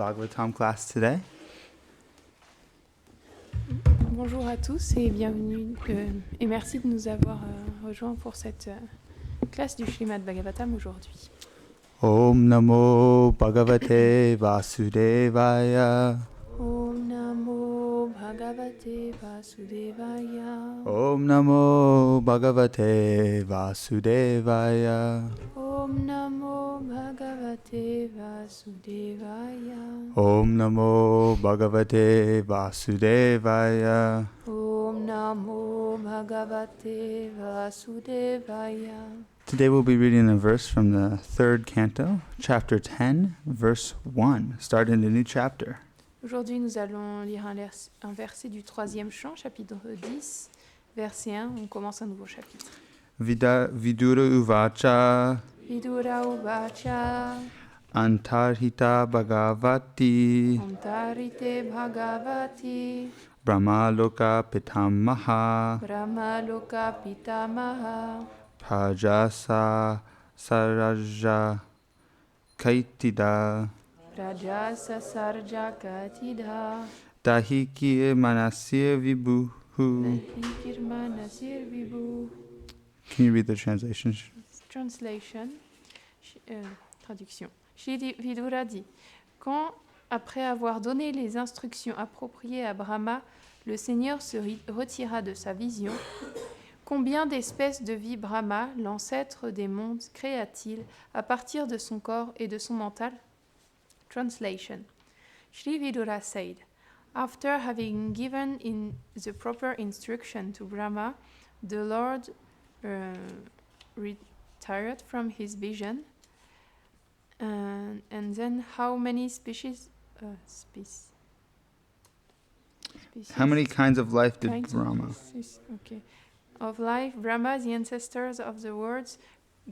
Bhagavatam class today. Bonjour à tous et bienvenue et merci de nous avoir rejoints pour cette classe du Srimad Bhagavatam aujourd'hui. Om Namo Bhagavate Vasudevaya. Om Namo Bhagavate Vasudevaya. Om Namo Bhagavate Vasudevaya. Om Namo Bhagavate Vasudevaya. Om Namo Bhagavate Vasudevaya. Om Namo Bhagavate Vasudevaya. Today we'll be reading a verse from the third canto, chapter 10, verse 1, starting a new chapter. Aujourd'hui, nous allons lire un verset du Troisième Chant, chapitre 10, verset 1. On commence un nouveau chapitre. Vidura Uvacha Vidura Uvacha Antarhita Bhagavati Antarite Bhagavati Brahma Loka Pitamaha Brahma Loka Pitamaha Prajasa Saraja Kaitida Rajasa Sarja Katidha Dahiki Manasir Vibhuhu. Nahikirma Nasir Vibhu. Can you read the translation? Translation, traduction. Shri Vidura dit, quand, après avoir donné les instructions appropriées à Brahma, le Seigneur se retira de sa vision, combien d'espèces de vie Brahma, l'ancêtre des mondes, créa-t-il à partir de son corps et de son mental? Translation. Shri Vidura said, after having given in the proper instruction to Brahma, the Lord retired from his vision, and then how many species? How many kinds of life did kinds Brahma? Of life, Brahma, the ancestors of the worlds,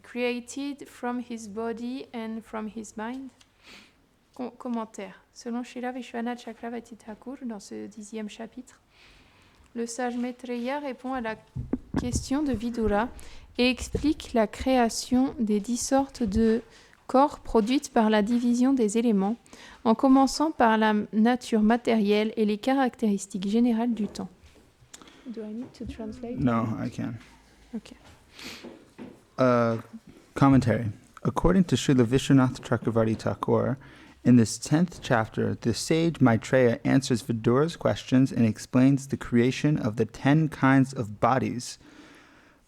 created from his body and from his mind. Commentaire. Selon Srila Vishwanath Chakravarti Thakur, dans ce 10e chapitre, le sage Maitreya répond à la question de Vidura et explique la création des 10 sortes de corps produites par la division des éléments, en commençant par la nature matérielle et les caractéristiques générales du temps. Do I need to translate? No, I can. Okay. Commentary. According to Srila Vishwanath Chakravarti Thakur, in this 10th chapter, the sage Maitreya answers Vidura's questions and explains the creation of the 10 kinds of bodies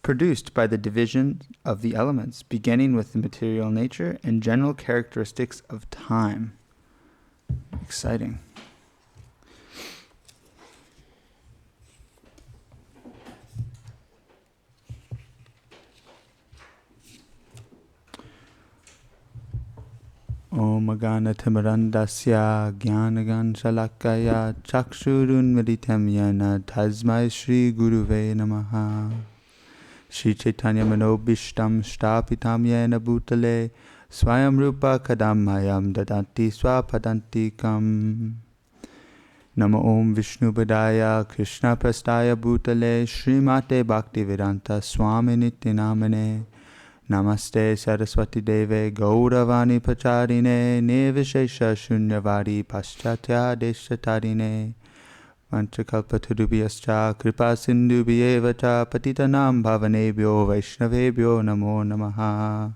produced by the division of the elements, beginning with the material nature and general characteristics of time. Exciting. Om Agana Timarandasya Gyanagan Shalakaya Chakshurun Meditam Yana Tasmai Shri Guruve Namaha Shri Chaitanya Manobishtam Shtapitam Yana Bhutale Swayam Rupa Kadamayam Dadanti Swapadantikam Nama Om Vishnu Padaya Krishna Prastaya Bhutale Srimate Bhaktivedanta Swami Nityanamane Namaste Saraswati Deve Gauravani Pacharine Nivishesha Shunyavadi Paschatya Deshatarine Vanchakalpatarubhyascha Kripa Sindhubhyevacha Patitanam Bhavanebhyo Vaishnavebhyo Namo Namaha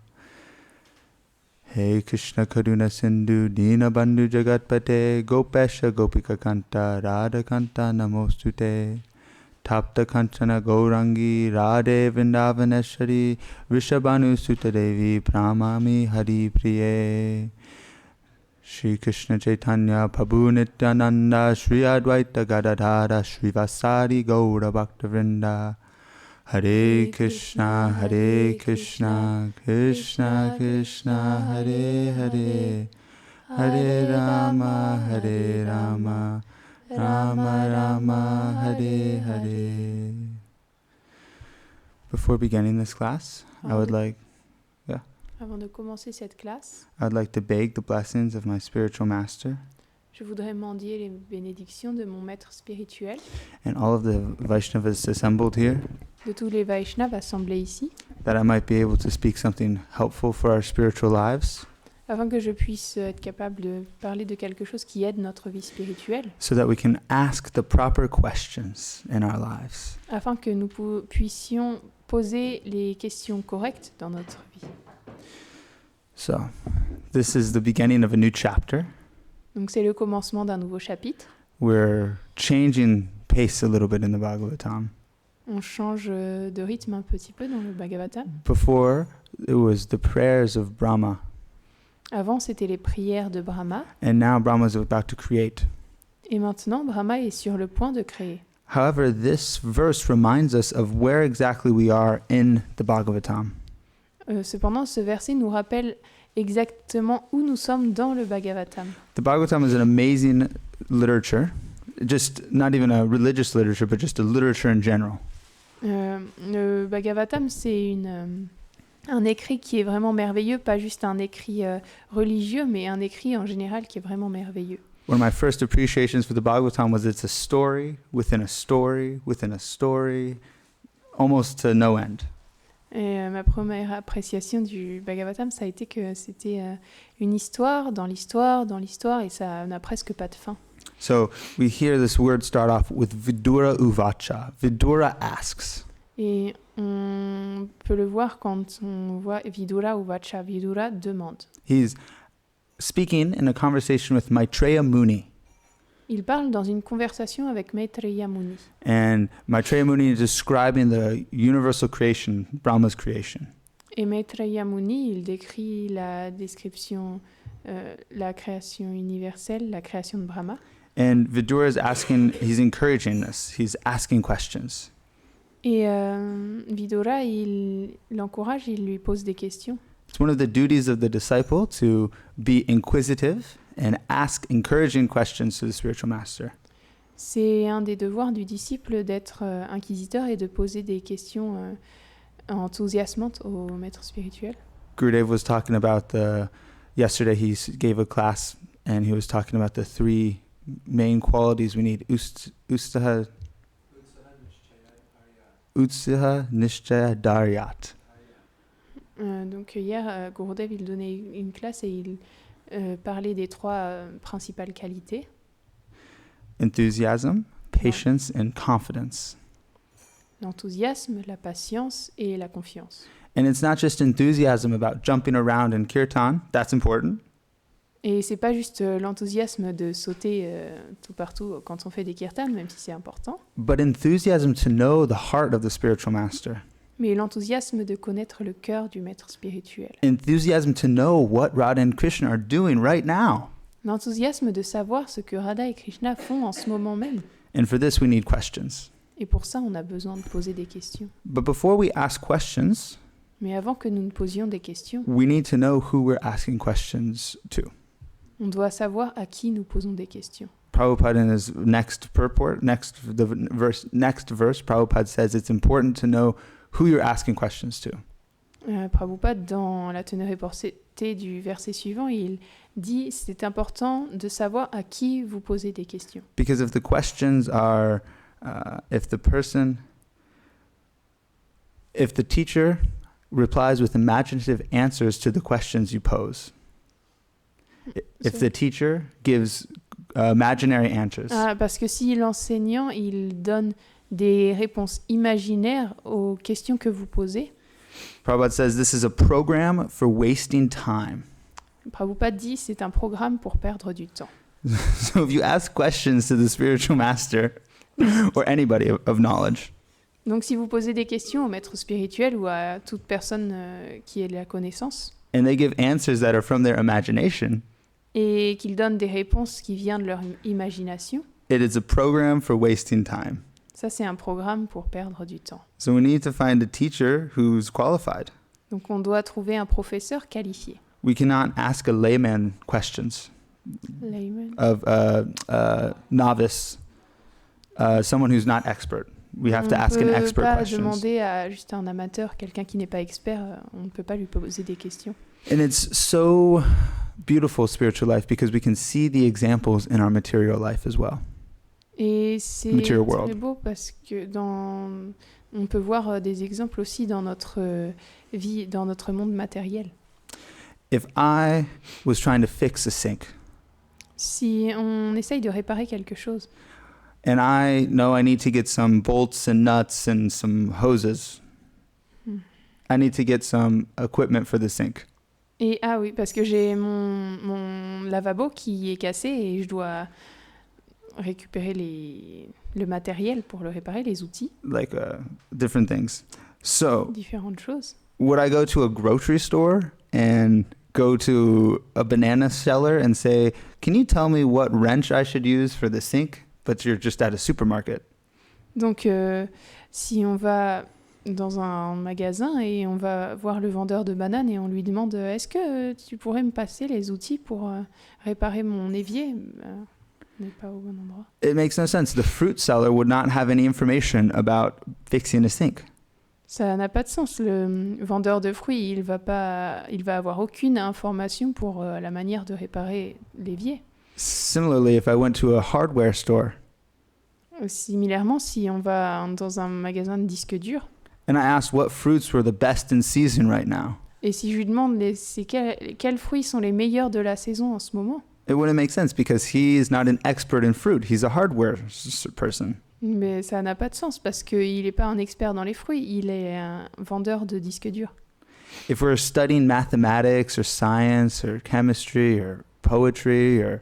Hey Krishna Karuna Sindhu Dina Bandhu Jagatpate Gopesha Gopika Kanta Radha Kanta Namostute Tapta Kanchana Gaurangi Radhe Vrindavaneshwari Rishabhanu Sutadevi Pramami Hari Priye Shri Krishna Chaitanya Prabhu Nityananda Shri Advaita Gadadhara Shri Vasari Gaura Bhakta Vrinda Hare Krishna Krishna Krishna Hare Hare Hare Rama Rama Rama Hare Hare. Before beginning this class, Avant de commencer cette classe, I would like to beg the blessings of my spiritual master. Je voudrais mendier les bénédictions de mon maître spirituel. And all of the Vaishnavas assembled here. De tous les Vaishnavas assemblés ici. That I might be able to speak something helpful for our spiritual lives. afin que je puisse être capable de parler de quelque chose qui aide notre vie spirituelle, so that we can ask the proper questions in our lives. afin que nous puissions poser les questions correctes dans notre vie. So, this is the beginning of a new chapter. Donc c'est le commencement d'un nouveau chapitre. We're changing pace a little bit in the Bhagavatam. On change de rythme un petit peu dans le Bhagavatam. Before, it was the prayers of Brahma, Avant, c'était les prières de Brahma, and now Brahma is about to create. et maintenant, Brahma est sur le point de créer. However, this verse reminds us of where exactly we are in the Bhagavatam. Cependant, ce verset nous rappelle exactement où nous sommes dans le Bhagavatam. The Bhagavatam is an amazing literature, just not even a religious literature, but just a literature in general. Le Bhagavatam, c'est un écrit qui est vraiment merveilleux, pas juste un écrit religieux, mais un écrit en général qui est vraiment merveilleux. One of my first appreciations for the Bhagavatam was it's a story within a story within a story, almost to no end. Et ma première appréciation du Bhagavatam, ça a été que c'était une histoire dans l'histoire dans l'histoire, et ça n'a presque pas de fin. So we hear this word start off with Vidura Uvacha. Vidura asks. Et on peut le voir quand on voit Vidura ou Vacha. Vidura demande. He's speaking in a conversation with Maitreya Muni. Il parle dans une conversation avec Maitreya Muni. And Maitreya Muni is describing the universal creation, Brahma's creation. Et Maitreya Muni, il décrit la description, la création universelle, la création de Brahma. And Vidura is asking, he's encouraging this. He's asking questions. Et Vidura, il l'encourage, il lui pose des questions. It's one of the duties of the disciple to be inquisitive and ask encouraging questions to the spiritual master. C'est un des devoirs du disciple d'être inquisiteur et de poser des questions enthousiasmantes au maître spirituel. Gurudev was talking about yesterday he gave a class and he was talking about the three main qualities we need. Utsaha, Nishchaya, Daryat. Donc hier, Gurudev, il donnait une classe et il parlait des trois principales qualités. Enthusiasm, patience, and confidence. L'enthousiasme, la patience et la confiance. And it's not just enthusiasm about jumping around in kirtan, that's important. Et c'est pas juste l'enthousiasme de sauter tout partout quand on fait des kirtans, même si c'est important, But enthusiasm to know the heart of the spiritual master. mais l'enthousiasme de connaître le cœur du maître spirituel. Enthusiasm to know what Radha and Krishna are doing right now. L'enthousiasme de savoir ce que Radha et Krishna font en ce moment même. And for this we need questions. Et pour ça, on a besoin de poser des questions. But before we ask questions, Mais avant que nous ne posions des questions, we need to know who we're asking questions to. on doit savoir à qui nous posons des questions. Prabhupada in his next verse, Prabhupada says it's important to know who you're asking questions to. Prabhupada, dans la teneur et portée du verset suivant, il dit c'est important de savoir à qui vous posez des questions. Because if the questions are, if the teacher replies with imaginative answers to the questions you pose, if the teacher gives imaginary answers, Parce que si l'enseignant il donne des réponses imaginaires aux questions que vous posez, Prabhupada says this is a program for wasting time. Prabhupada dit c'est un programme pour perdre du temps. So if you ask questions to the spiritual master or anybody of knowledge, Donc si vous posez des questions au maître spirituel ou à toute personne qui ait de la connaissance, and they give answers that are from their imagination, et qu'ils donnent des réponses qui viennent de leur imagination, it is a program for wasting time. ça c'est un programme pour perdre du temps. So we need to find a teacher who's qualified. Donc on doit trouver un professeur qualifié. We cannot ask a layman questions Layman. of novice, someone who's not expert. We have to ask an expert On ne peut pas questions. demander à juste un amateur, quelqu'un qui n'est pas expert, on ne peut pas lui poser des questions. And it's so beautiful spiritual life because we can see the examples in our material life as well. Et c'est Material très world. beau parce que on peut voir des exemples aussi dans notre vie, dans notre monde matériel. If I was trying to fix a sink, Si on essaye de réparer quelque chose, and I know I need to get some bolts and nuts and some hoses, I need to get some equipment for the sink. et ah oui, parce que j'ai mon lavabo qui est cassé et je dois récupérer le matériel pour le réparer, les outils, Like different things. So, différentes choses. would I go to a grocery store and go to a banana seller and say, "Can you tell me what wrench I should use for the sink?" But you're just at a supermarket. Donc, si on va dans un magasin et on va voir le vendeur de bananes et on lui demande est-ce que tu pourrais me passer les outils pour réparer mon évier, on n'est pas au bon endroit. It makes no sense. The fruit seller would not have any information about fixing a sink. Ça n'a pas de sens. Le vendeur de fruits, il va avoir aucune information pour la manière de réparer l'évier. Similarly, if I went to a hardware store Similairement, si on va dans un magasin de disques durs and I asked what fruits were the best in season right now, et si je lui demande quels fruits sont les meilleurs de la saison en ce moment, it wouldn't make sense because he is not an expert in fruit. He's a hardware person. mais ça n'a pas de sens parce qu'il n'est pas un expert dans les fruits, il est un vendeur de disques durs. If we're studying mathematics or science or chemistry or poetry or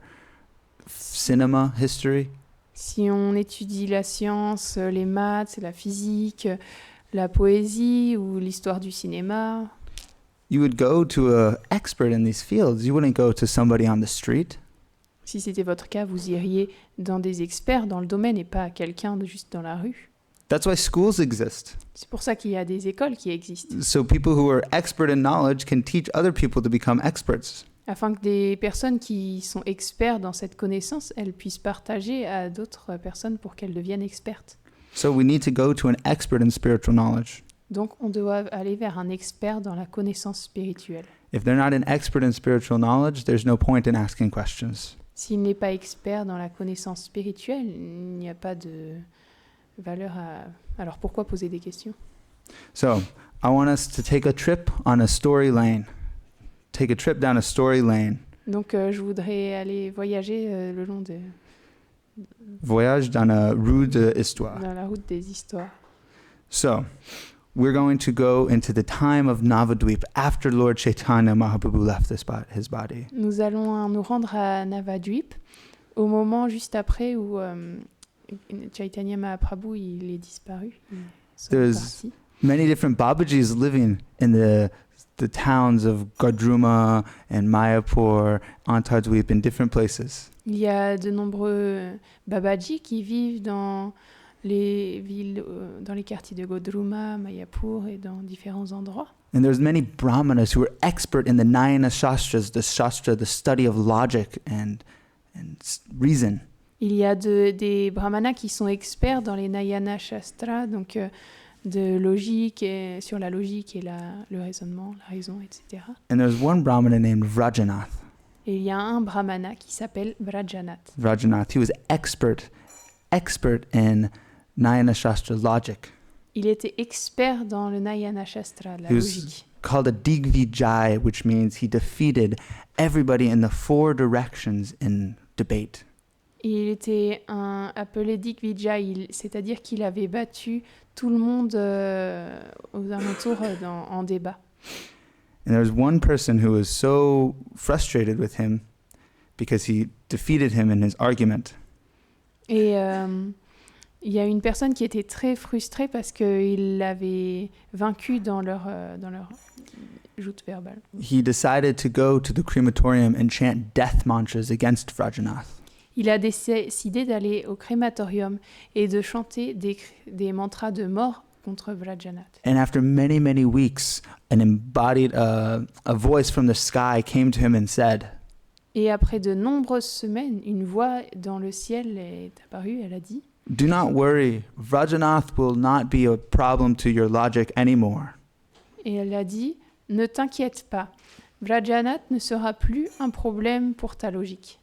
cinema history, Si on étudie la science, les maths, la physique, la poésie ou l'histoire du cinéma, you would go to an expert in these fields. You wouldn't go to somebody on the street. si c'était votre cas, vous iriez dans des experts dans le domaine et pas quelqu'un juste dans la rue. That's why schools exist. C'est pour ça qu'il y a des écoles qui existent, So people who are expert in knowledge can teach other people to become experts. afin que des personnes qui sont experts dans cette connaissance, elles puissent partager à d'autres personnes pour qu'elles deviennent expertes. So we need to go to an expert in spiritual knowledge. Donc on doit aller vers un expert dans la connaissance spirituelle. If they're not an expert in spiritual knowledge, there's no point in asking questions. S'il n'est pas expert dans la connaissance spirituelle, il n'y a pas de valeur à... Alors pourquoi poser des questions? So I want us to take a trip on a story lane. Take a trip down a story lane. Donc je voudrais aller voyager le long de Voyage dans la rue de l'histoire. dans la route des histoires. So we're going to go into the time of Navadvip after Lord Chaitanya Mahaprabhu left his body. Nous allons nous rendre à Navadvip au moment juste après où Chaitanya Mahaprabhu il est disparu. Ils sont There's- partis. Many different Babajis living in the towns of Gadruma and Mayapur, Antardvip, in different places. Il y a de nombreux Babaji qui vivent dans les villes, dans les quartiers de Godruma, Mayapur et dans différents endroits. And there's many brahmanas who are expert in the Nayana Shastras, the study of logic and reason. Il y a des brahmanas qui sont experts dans les Nayana Shastra, donc de logique et sur la logique et le raisonnement, la raison, etc. And there's one brahmana named Vrajanath. Et il y a un brahmana qui s'appelle Vrajanath. Vrajanath, he was expert in Nayana Shastra logic. Il était expert dans le Nayana Shastra, la He was logique. called a Digvijay, which means he defeated everybody in the four directions in debate. Il était appelé Digvijay, c'est-à-dire qu'il avait battu tout le monde aux alentours en débat. And there was one person who was so frustrated with him because he defeated him in his argument. Et il y a une personne qui était très frustrée parce qu'il l'avait vaincu dans leur joute verbale. He decided to go to the crematorium and chant death mantras against Vrajanath. Il a décidé d'aller au crématorium et de chanter des mantras de mort contre Vrajanath. And after many, many weeks, an embodied, a voice from the sky came to him and said, Et après de nombreuses semaines, une voix dans le ciel est apparue, elle a dit "Do not worry, Vrajanath will not be a problem to your logic anymore." Et elle a dit « Ne t'inquiète pas, Vrajanath ne sera plus un problème pour ta logique.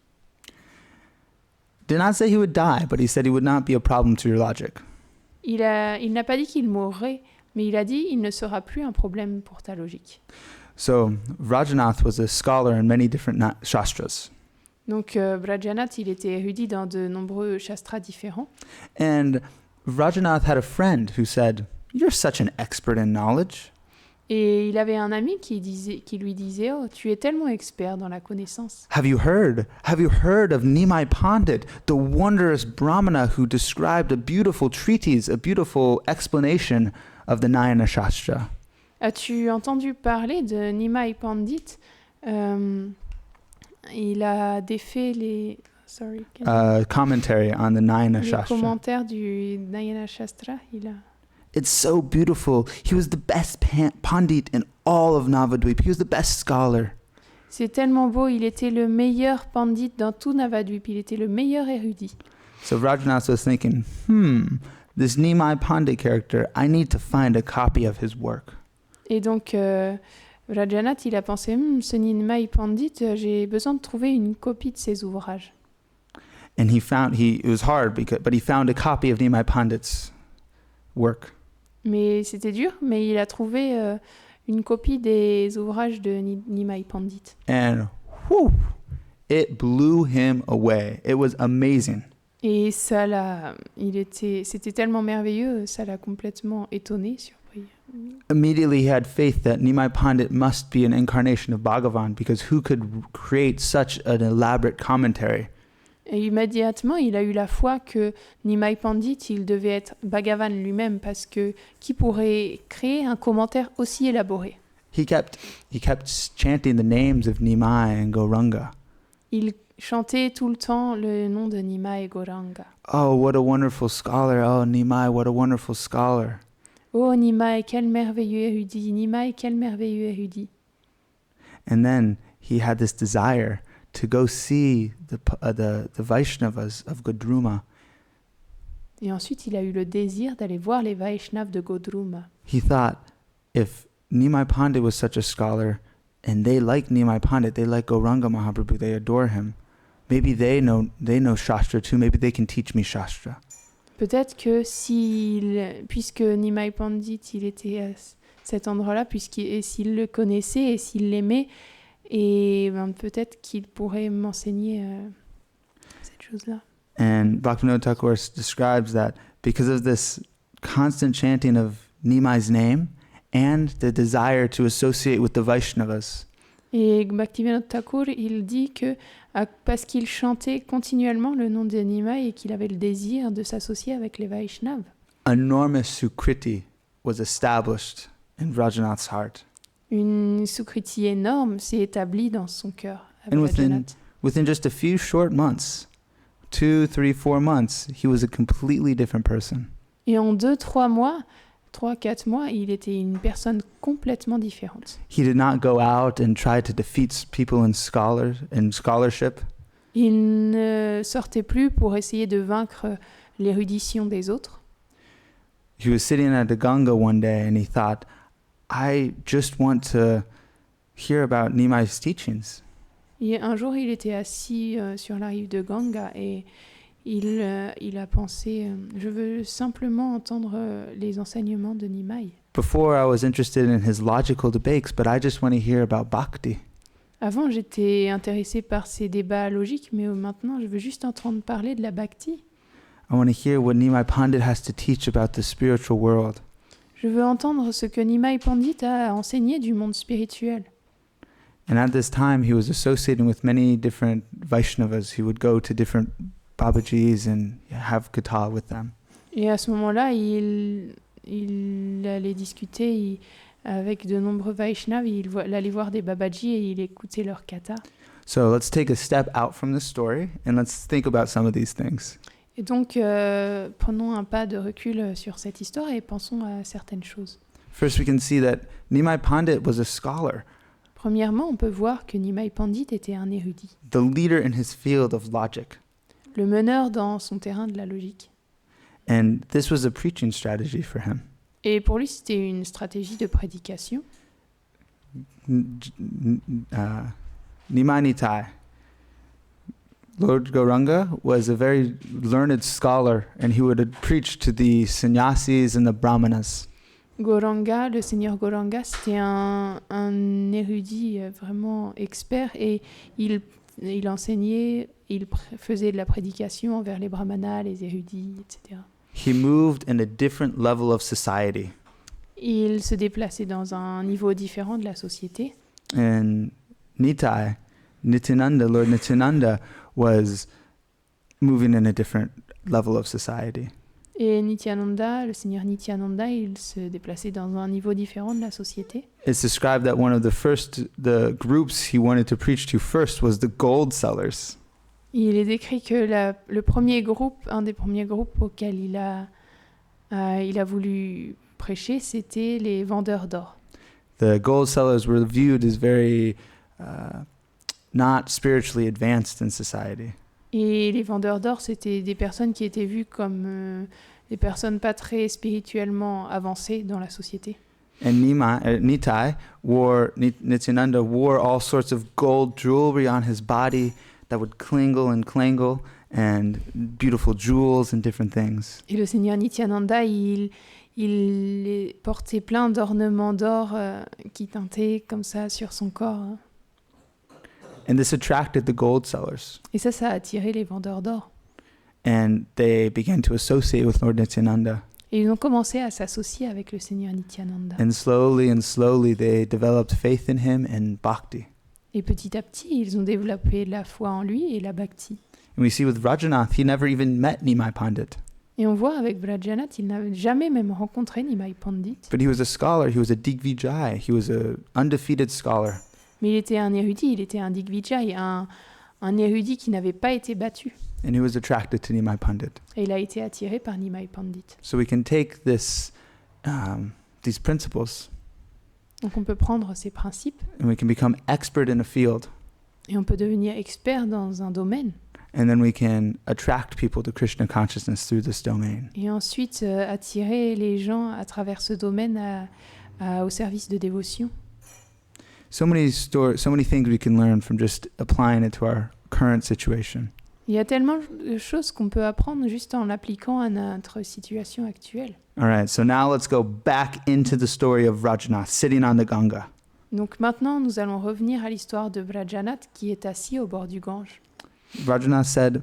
Did not say he would die, but he said he would not be a problem to your logic." Il n'a pas dit qu'il mourrait, mais il a dit « Il ne sera plus un problème pour ta logique. » So Rajanath was a scholar in many different shastras. Donc Brajanath, il était érudit dans de nombreux shastras différents. And Rajanath had a friend who said, "You're such an expert in knowledge." Et il avait un ami qui lui disait « Oh, tu es tellement expert dans la connaissance. Have you heard of Nimai Pandit, the wondrous Brahmana who described a beautiful treatise, a beautiful explanation of the Nayana Shastra?" As-tu entendu parler de Nimai Pandit? Il a défait les... Commentary on the Nayana les Shastra. commentaires du Nayana Shastra. It's so beautiful. He was the best Pandit in all of Navadvip. He was the best scholar. C'est tellement beau, il était le meilleur Pandit dans tout Navadvip, il était le meilleur érudit. So Rajanath was thinking, this Nimai Pandit character, I need to find a copy of his work. Et donc, Rajanath, il a pensé, ce Nimai Pandit, j'ai besoin de trouver une copie de ses ouvrages. And it was hard, but he found a copy of Nimai Pandit's work. Mais c'était dur, mais il a trouvé une copie des ouvrages de Nimai Pandit. And it blew him away. It was amazing. Et c'était tellement merveilleux, ça l'a complètement étonné, surpris. Immediately he had faith that Nimai Pandit must be an incarnation of Bhagavan, because who could create such an elaborate commentary? Et immédiatement, il a eu la foi que Nimai Pandit, il devait être Bhagavan lui-même, parce que qui pourrait créer un commentaire aussi élaboré? He kept chanting the names of Nimai and Gauranga. Il chantait tout le temps le nom de Nimai et Gauranga. Oh, what a wonderful scholar. Oh, Nimai, what a wonderful scholar. Oh, Nimai, quel merveilleux érudit. Nimai, quel merveilleux érudit. And then he had this desire to go see the Vaishnavas of Godruma. Et ensuite, il a eu le désir d'aller voir les Vaishnavas de Godruma. He thought, if Nimai Pandit was such a scholar, and they like Nimai Pandit, they like Gauranga Mahaprabhu, they adore him, maybe they know Shastra too, maybe they can teach me Shastra. Peut-être que puisque Nimai Pandit, il était à cet endroit-là, s'il le connaissait et s'il l'aimait, et peut-être qu'il pourrait m'enseigner cette chose-là. And Bhaktivinoda Thakur describes that because of this constant chanting of Nimai's name and the desire to associate with the Vaishnavas, et Bhaktivinoda Thakur, il dit que parce qu'il chantait continuellement le nom de Nimai et qu'il avait le désir de s'associer avec les Vaishnavas, enormous sukriti was established in Rajanath's heart. Une sukriti énorme s'est établie dans son cœur. And within just a few short months, 2, 3, 4 months, he was a completely different person. Et en 2-3 mois, 3-4 mois, il était une personne complètement différente. He did not go out and try to defeat people in scholarship. Il ne sortait plus pour essayer de vaincre l'érudition des autres. He was sitting at the Ganga one day and he thought, I just want to hear about Nimai's teachings. Et un jour, il était assis sur la rive de Ganga et il a pensé, je veux simplement entendre les enseignements de Nimai. Before I was interested in his logical debates, but I just want to hear about bhakti. Avant, j'étais intéressée par ses débats logiques, mais maintenant, je veux juste entendre parler de la bhakti. I want to hear what Nimai Pandit has to teach about the spiritual world. Je veux entendre ce que Nimai Pandit a enseigné du monde spirituel. And at this time, he was associating with many different Vaishnavas. He would go to different Babajis and have katha with them. Et à ce moment-là, il allait discuter avec de nombreux Vaishnavas. Il allait voir des Babaji et il écoutait leur katha. So let's take a step out from the story and let's think about some of these things. Et donc, prenons un pas de recul sur cette histoire et pensons à certaines choses. First, we can see that Nimai Pandit was a scholar. Premièrement, on peut voir que Nimai Pandit était un érudit. The leader in his field of logic. Le meneur dans son terrain de la logique. And this was a preaching strategy for him. Et pour lui, c'était une stratégie de prédication. Nimai Nitai. Lord Gauranga was a very learned scholar and he would preach to the sannyasis and the brahmanas. Gauranga, le seigneur Gauranga, c'était un érudit vraiment expert et il enseignait, faisait de la prédication envers les brahmanas, les érudits, etc. He moved in a different level of society. Il se déplaçait dans un niveau différent de la société. And Nityananda, Lord Nityananda, was moving in a different level of society. Et Nityananda, le seigneur Nityananda, il se déplaçait dans un niveau différent de la société. It's described that one of the groups he wanted to preach to first was the gold sellers. Il est décrit que le premier groupe, un des premiers groupes auxquels il a voulu prêcher, c'était les vendeurs d'or. The gold sellers were viewed as very not spiritually advanced in society. Et les vendeurs d'or, c'était des personnes qui étaient vues comme des personnes pas très spirituellement avancées dans la société. And Nityananda wore all sorts of gold jewelry on his body that would clingle and clangle, and beautiful jewels and different things. Et le seigneur Nityananda, il portait plein d'ornements d'or qui tintaient comme ça sur son corps. And this attracted the gold sellers. Et ça a attiré les vendeurs d'or. And they began to associate with Lord Nityananda. Et ils ont commencé à s'associer avec le seigneur Nityananda. And slowly they developed faith in him and bhakti. Et petit à petit, ils ont développé la foi en lui et la bhakti. And we see with Rajanath, he never even met Nimai Pandit. Et on voit avec Vrajanath, il n'avait jamais même rencontré Nimai Pandit. But he was a scholar, he was a Digvijay, he was an undefeated scholar. Mais il était un érudit, il était un Digvijay, un érudit qui n'avait pas été battu. And he was attracted to Nimai Pandit. Et il a été attiré par Nimai Pandit. So we can take these principles. Donc on peut prendre ces principes And we can become expert in a field. et on peut devenir expert dans un domaine. And then we can attract people to Krishna consciousness through this domain. Et ensuite attirer les gens à travers ce domaine au service de dévotion. So many things we can learn from just applying it to our current situation. Il y a tellement de choses qu'on peut apprendre juste en l'appliquant à notre situation actuelle. All right, so now let's go back into the story of Rajanath sitting on the Ganga. Donc maintenant, nous allons revenir à l'histoire de Vrajanath qui est assis au bord du Gange. Rajanath said,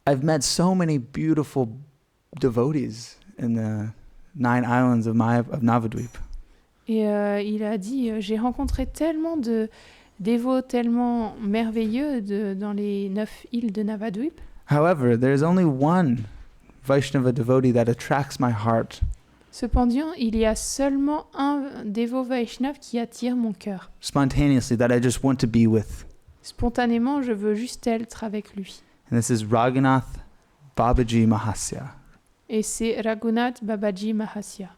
I've met so many beautiful devotees in the 9 islands of Navadvip. Et il a dit, j'ai rencontré tellement de dévots tellement merveilleux dans les 9 îles de Navadvip. However, there's only one Vaishnava devotee that attracts my heart. Cependant, il y a seulement un dévot Vaishnav qui attire mon cœur. Spontaneously, that I just want to be with. Spontanément, je veux juste être avec lui. And this is Raghunath Babaji Mahasya. Et c'est Raghunath Babaji Mahasya.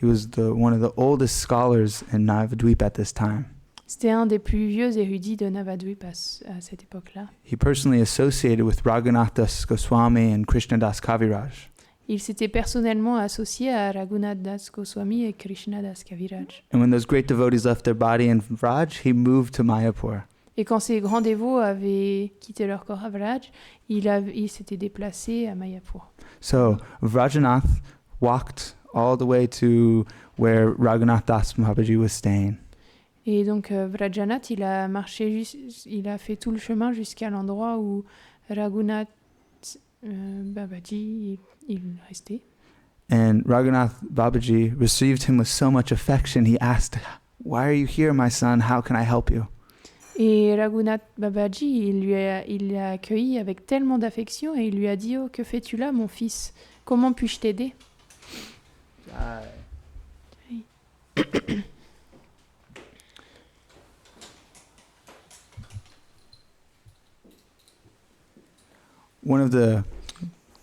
He was one of the oldest scholars in Navadvip at this time. C'était un des plus vieux érudits de Navadvip à cette époque-là. He personally associated with Raghunath Das Goswami and Krishnadas Kaviraj. Il s'était personnellement associé à Raghunath Das Goswami et Krishnadas Kaviraj. And when those great devotees left their body in Vraj, he moved to Mayapur. Et quand ces grands dévots avaient quitté leur corps à Vraj, il s'était déplacé à Mayapur. So Vrajanath walked all the way to where Raghunath Das Babaji was staying. Et donc Vrajanath, il a fait tout le chemin jusqu'à l'endroit où Raghunath Babaji il restait. And Raghunath Babaji received him with so much affection. He asked, "Why are you here, my son? How can I help you?" Et Raghunath Babaji, il l'a accueilli avec tellement d'affection et il lui a dit, oh, que fais-tu là, mon fils? Comment puis-je t'aider? One of the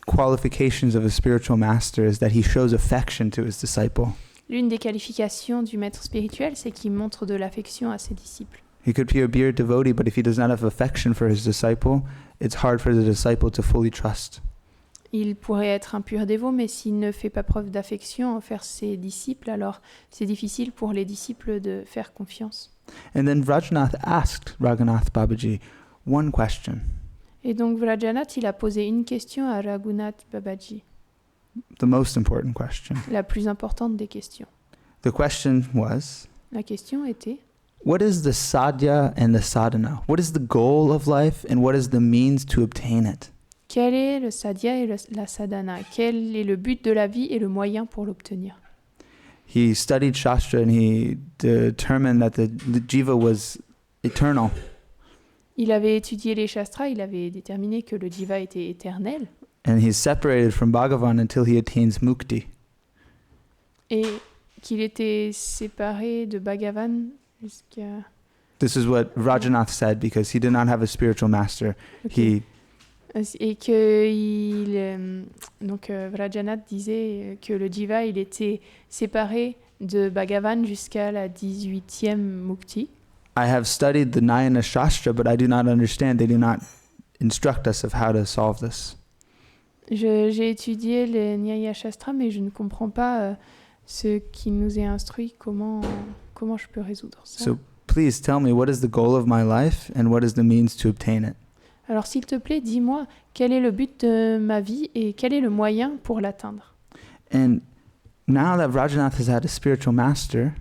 qualifications of a spiritual master is that he shows affection to his disciple. L'une des qualifications du maître spirituel, c'est qu'il montre de l'affection à ses disciples. He could be a pure devotee, but if he does not have affection for his disciple, it's hard for the disciple to fully trust. Il pourrait être un pur dévot, mais s'il ne fait pas preuve d'affection envers ses disciples, alors c'est difficile pour les disciples de faire confiance. And then Vrajanath asked Raghunath Babaji one question. Et donc Vrajanath, il a posé une question à Raghunath Babaji. the most important question. la plus importante des questions. The question was, La question était, what is the sadhya and the sadhana? What is the goal of life and what is the means to obtain it? quel est le sadhya et la sadhana? Quel est le but de la vie et le moyen pour l'obtenir? He studied Shastra and he determined that the jiva was eternal. Il avait étudié les shastras, il avait déterminé que le jiva était éternel And he's separated from Bhagavan until he attains mukti. et qu'il était séparé de Bhagavan jusqu'à... This is what Rajanath said because he did not have a spiritual master. Ok. He Et que Vrajanath disait que le jiva il était séparé de Bhagavan jusqu'à la 18e mukti. I have studied the Nayana Shastra, but I do not understand. They do not instruct us of how to solve this. J'ai étudié les Nyaya Shastra, mais je ne comprends pas ce qui nous est instruit, comment je peux résoudre ça. So please tell me, what is the goal of my life and what is the means to obtain it? Alors s'il te plaît, dis-moi, quel est le but de ma vie et quel est le moyen pour l'atteindre? And now that Rajanath has had a spiritual master,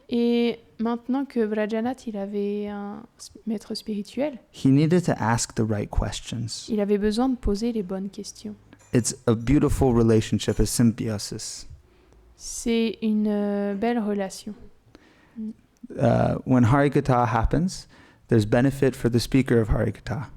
Et maintenant que Vrajanath il avait un maître spirituel, he needed to ask the right questions. il avait besoin de poser les bonnes questions. It's a beautiful relationship, a symbiosis. C'est une belle relation. When Harikatha happens, there's benefit for the speaker of Harikatha.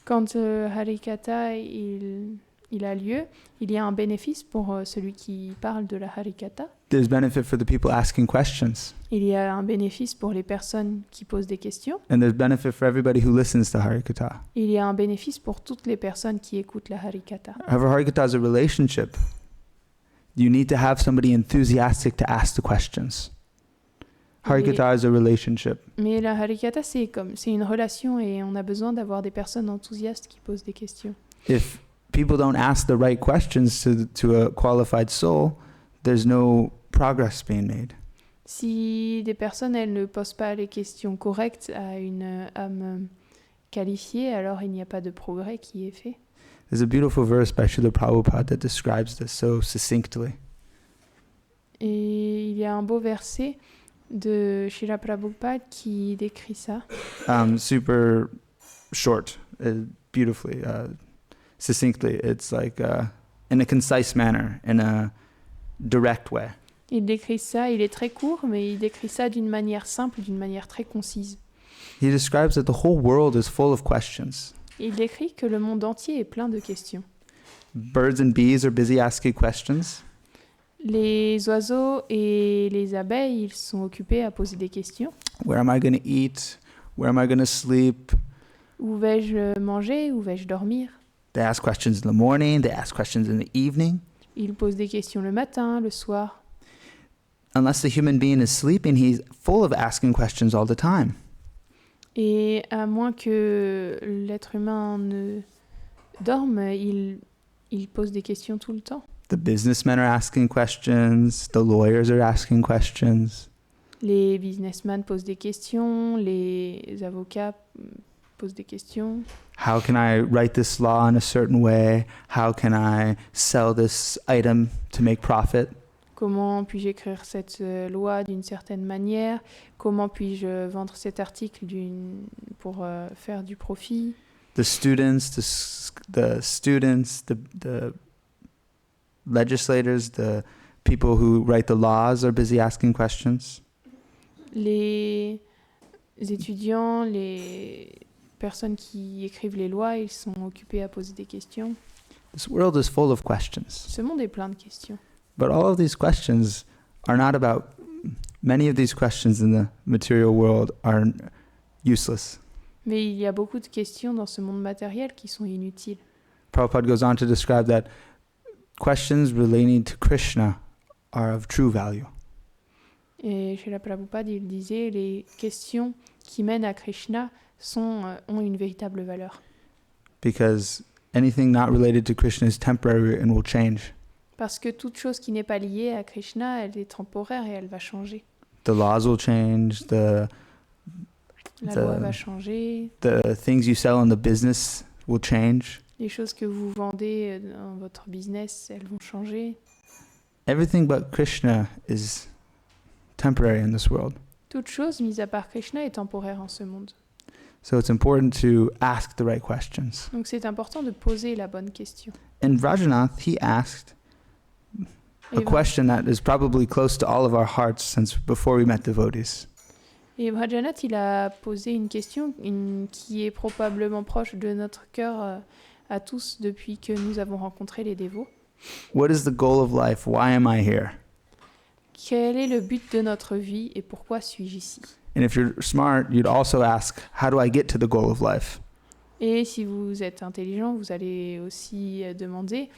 Quand Harikatha il a lieu, il y a un bénéfice pour celui qui parle de la Harikatha. There's benefit for the people asking questions. Il y a un bénéfice pour les personnes qui posent des questions. And there's benefit for everybody who listens to Harikatha. Il y a un bénéfice pour toutes les personnes qui écoutent la Harikatha. However, Harikatha is a relationship. You need to have somebody enthusiastic to ask the questions. Harikatha is a relationship. Mais la Harikatha, c'est une relation et on a besoin d'avoir des personnes enthousiastes qui posent des questions. If people don't ask the right questions to a qualified soul, there's no progress being made. Si des personnes elles ne posent pas les questions correctes à une âme qualifiée, alors il n'y a pas de progrès qui est fait. There's a beautiful verse by Srila Prabhupada that describes this so succinctly. Et il y a un beau verset de Srila Prabhupada qui décrit ça. Super short, beautifully, succinctly. It's like in a concise manner, in a direct way. Il décrit ça, il est très court, mais il décrit ça d'une manière simple, d'une manière très concise. He describes that the whole world is full of questions. Il décrit que le monde entier est plein de questions. Birds and bees are busy asking questions. Les oiseaux et les abeilles, ils sont occupés à poser des questions. Where am I going to eat? Where am I going to sleep? Où vais-je manger? Où vais-je dormir? They ask questions in the morning. They ask questions in the evening. Ils posent des questions le matin, le soir. Unless the human being is sleeping, he's full of asking questions all the time. Et à moins que l'être humain ne dorme, il pose des questions tout le temps. The businessmen are asking questions. The lawyers are asking questions. Les businessmen posent des questions, les avocats posent des questions. How can I write this law in a certain way? How can I sell this item to make profit? Comment puis-je écrire cette loi d'une certaine manière? Comment puis-je vendre cet article pour faire du profit? The students, the legislators, the people who write the laws are busy asking questions. Les étudiants, les personnes qui écrivent les lois, ils sont occupés à poser des questions. This world is full of questions. Ce monde est plein de questions. But all of these questions are not about, many of these questions in the material world are useless. Mais il y a beaucoup de questions dans ce monde matériel qui sont inutiles. Prabhupada goes on to describe that questions relating to Krishna are of true value. Et chez la Prabhupada, il disait les questions qui mènent à Krishna ont une véritable valeur. Because anything not related to Krishna is temporary and will change. Parce que toute chose qui n'est pas liée à Krishna, elle est temporaire et elle va changer. The laws will change, La loi va changer. the things you sell in the business will change. Les choses que vous vendez dans votre business, elles vont changer. Everything but Krishna is temporary in this world. Toute chose, mis à part Krishna, est temporaire en ce monde. So it's important to ask the right questions. Donc c'est important de poser la bonne question. And Rajanath, he asked a Et, question that is probably close to all of our hearts since before we met devotees. et Brajanath, il a posé une question qui est probablement proche de notre cœur à tous depuis que nous avons rencontré les dévots. What is the goal of life? Why am I here? Quel est le but de notre vie et pourquoi suis-je ici? And if you're smart, you'd also ask, how do I get to the goal of life? Et si vous êtes intelligent, vous allez aussi demander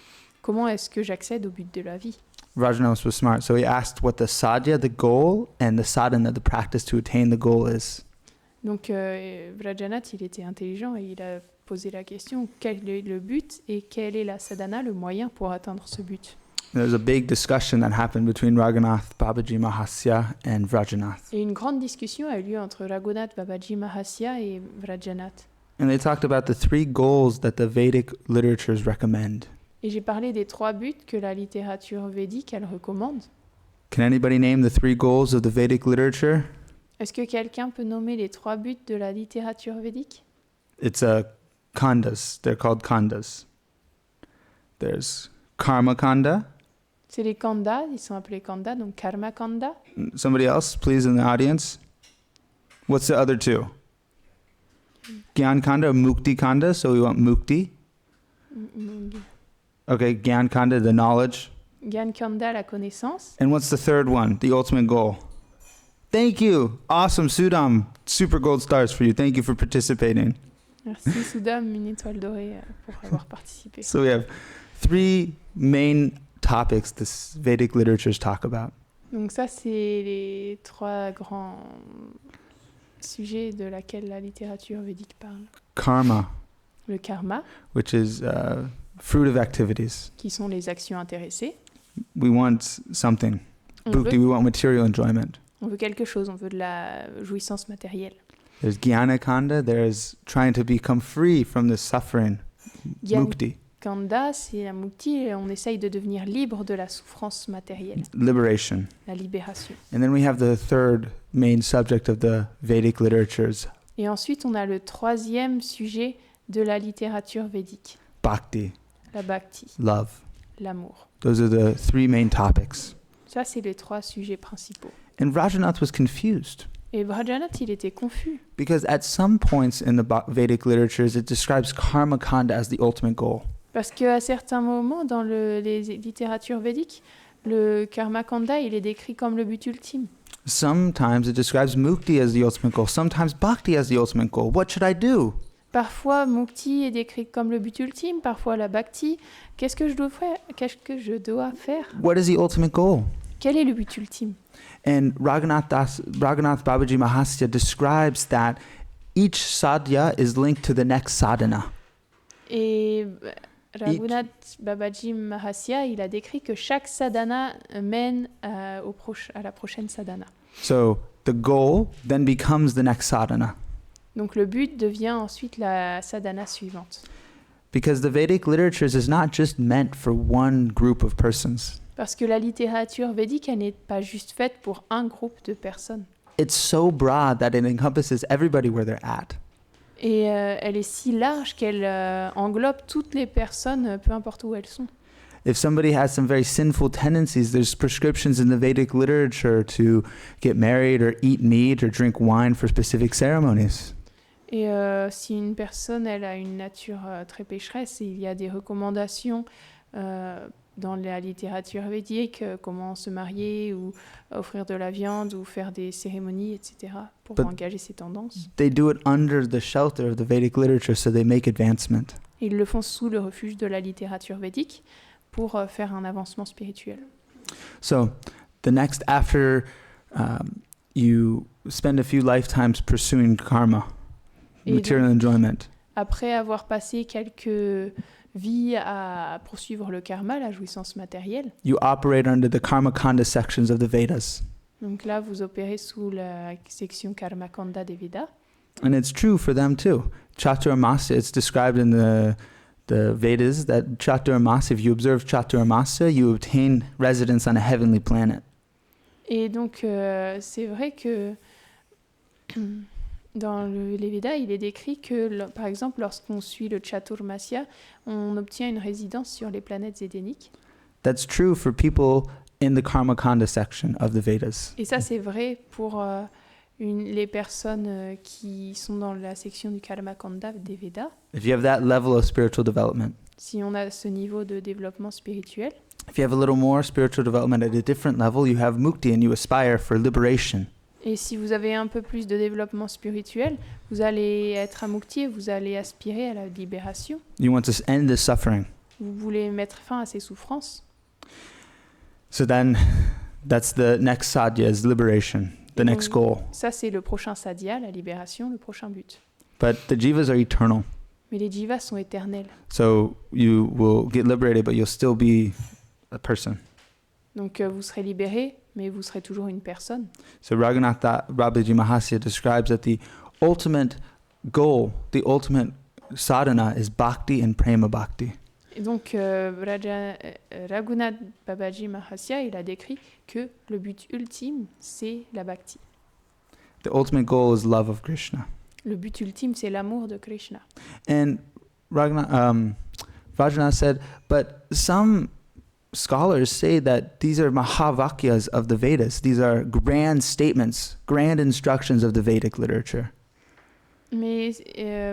comment est-ce que j'accède au but de la vie? Rajanath was smart, so he asked what the sadhya, the goal, and the sadhana, the practice to attain the goal is. Donc Vrajanath, il était intelligent et il a posé la question quel est le but et quelle est la sadhana, le moyen pour atteindre ce but? There's a big discussion that happened between Raghunath Babaji Mahasya and Vrajanath. Et une grande discussion a eu lieu entre Raghunath Babaji Mahasya et Vrajanath. And they talked about the 3 goals that the Vedic literatures recommend. Et j'ai parlé des 3 buts que la littérature védique elle recommande. Can anybody name the 3 goals of the Vedic literature? Est-ce que quelqu'un peut nommer les 3 buts de la littérature védique? It's khandas. They're called khandas. There's karma kanda. C'est les kandas, ils sont appelés kandas, donc karma kanda. Somebody else, please, in the audience. What's the other 2? Gyan kanda or mukti kanda? So we want mukti. Okay, Gyan kanda, the knowledge. Gyan kanda, la connaissance. And what's the 3rd one? The ultimate goal. Thank you. Awesome, Sudam. Super gold stars for you. Thank you for participating. Merci Soudam, une étoile dorée pour avoir participé. So we have 3 main topics this Vedic literatures talk about. Donc ça, c'est les 3 grands sujets de laquelle la littérature védique parle. Karma, Le karma, which is fruit of activities. qui sont les actions intéressées. We want something. Bhukti, we want material enjoyment. On veut quelque chose, on veut de la jouissance matérielle. There's Jnana Kanda, there's trying to become free from the suffering. Gyan Mukti, Kanda, c'est la mukti, et on essaye de devenir libre de la souffrance matérielle, liberation. la libération. And then we have the 3rd main subject of the Vedic literatures, Et ensuite, on a le 3e sujet de la littérature védique, bhakti, la bhakti, love. l'amour. Those are the 3 main topics. Ça, c'est les 3 sujets principaux. And Rajanath was confused Et Vrajanath, il était confus. because at some points in the Vedic literatures, it describes karma kanda as the ultimate goal. Parce qu'à certains moments, dans les littératures védiques, le karma kanda, il est décrit comme le but ultime. Sometimes it describes mukti as the ultimate goal, sometimes bhakti as the ultimate goal. What should I do? Parfois, mukti est décrit comme le but ultime, parfois la bhakti. Qu'est-ce que je dois faire? Qu'est-ce que je dois faire? What is the ultimate goal? Quel est le but ultime? And Raghunath Babaji Mahasya describes that each sadhya is linked to the next sadhana. Et Raghunath Babaji Mahasya, il a décrit que chaque sadhana mène à la prochaine sadhana. So the goal then becomes the next sadhana. Donc le but devient ensuite la sadhana suivante. Because the Vedic literatures is not just meant for one group of persons. Parce que la littérature védique, elle n'est pas juste faite pour un groupe de personnes. It's so broad that it encompasses everybody where they're at. Et elle est si large qu'elle englobe toutes les personnes, peu importe où elles sont. If somebody has some very sinful tendencies, there's prescriptions in the Vedic literature to get married or eat meat or drink wine for specific ceremonies. Et si une personne elle a une nature très pécheresse, il y a des recommandations dans la littérature védique, comment se marier ou offrir de la viande ou faire des cérémonies, etc. pour engager ces tendances. They do it under the shelter of the Vedic literature, so they make advancement. Ils le font sous le refuge de la littérature védique pour faire un avancement spirituel. So, the next, after you spend a few lifetimes pursuing karma, material enjoyment. Après avoir passé quelques vies à poursuivre le karma, la jouissance matérielle. You operate under the karma kanda sections of the Vedas. Donc là, vous opérez sous la section karma kanda des Vedas. And it's true for them too. Chaturmasya, it's described in the the Vedas that Chaturmasa, if you observe Chaturmasa, you obtain residence on a heavenly planet. Et donc, c'est vrai que dans les Védas, il est décrit que, par exemple, lorsqu'on suit le Chaturmasya, on obtient une résidence sur les planètes édéniques. That's true for people in the Karmakanda section of the Vedas. Et ça, c'est vrai pour les personnes qui sont dans la section du Karmakanda des Védas. If you have that level of spiritual development, Si on a ce niveau de développement spirituel, if you have a little more spiritual development at a different level, you have mukti and you aspire for liberation. et si vous avez un peu plus de développement spirituel, vous allez être à Mukti et vous allez aspirer à la libération. You want to end the suffering. Vous voulez mettre fin à ces souffrances. So then that's the next sadhya, is liberation, the next goal. Ça, c'est le prochain sadhya, la libération, le prochain but. But the jivas are eternal. Mais les jivas sont éternels. So you will get liberated, but you'll still be a person. Donc vous serez libéré, mais vous serez toujours une personne. So Raghunatha Babaji Mahasya describes that the ultimate goal, the ultimate sadhana is bhakti and prema bhakti. Et donc Raghunath Babaji Mahasya, il a décrit que le but ultime, c'est la bhakti. The ultimate goal is love of Krishna. Le but ultime, c'est l'amour de Krishna. And Rajanath said, but some scholars say that these are mahavakyas of the Vedas. These are grand statements, grand instructions of the Vedic literature. Mais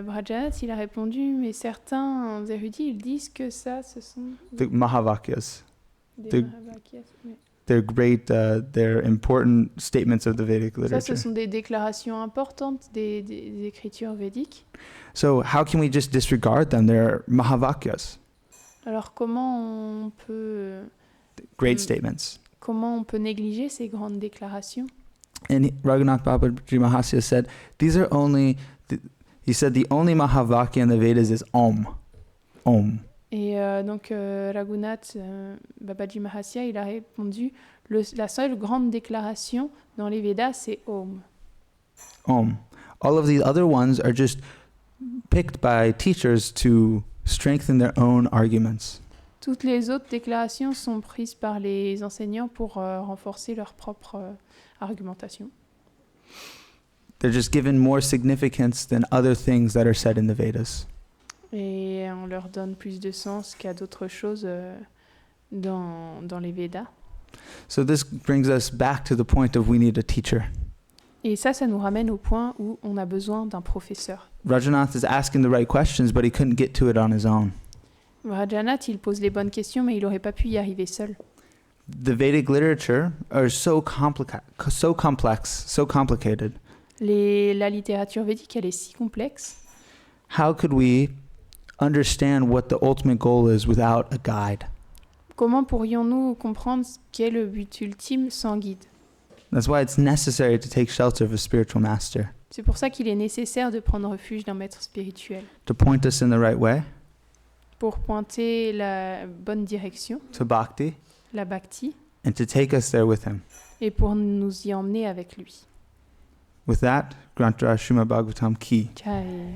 Rajanath, il a répondu, mais certains érudits, ils disent que ça, ce sont The mahavakyas. des the- Mahavakyas. Mais They're great, they're important statements of the Vedic ça, literature. ce sont des déclarations importantes des écritures védiques. So how can we just disregard them? They're mahavakyas, Alors comment great Mm. statements. on peut négliger ces grandes déclarations? And Raghunath Babaji Mahasya said, these are only, he said the only mahavakya in the Vedas is Om. Om. Et donc Raghunath Babaji Mahasya, il a répondu, la seule grande déclaration dans les Védas, c'est Om. Om. All of these other ones are just picked by teachers to strengthen their own arguments. Toutes les autres déclarations sont prises par les enseignants pour renforcer leur propre argumentation. They're just given more significance than other things that are said in the Vedas. Et on leur donne plus de sens qu'à d'autres choses dans les Védas. So this brings us back to the point of we need a teacher. Et ça nous ramène au point où on a besoin d'un professeur. Rajanath is asking the right questions, but he couldn't get to it on his own. Rajanath, il pose les bonnes questions, mais il n'aurait pas pu y arriver seul. The Vedic literature are so complex, so complicated. La littérature védique, elle est si complexe. How could we understand what the ultimate goal is without a guide? Comment pourrions-nous comprendre ce qu'est le but ultime sans guide? That's why it's necessary to take shelter of a spiritual master, C'est pour ça qu'il est nécessaire de prendre refuge d'un maître spirituel, to point us in the right way, pour pointer la bonne direction, to bhakti, la bhakti, and to take us there with him. et pour nous y emmener avec lui. With that, Granth Srimad Bhagavatam ki. Jai.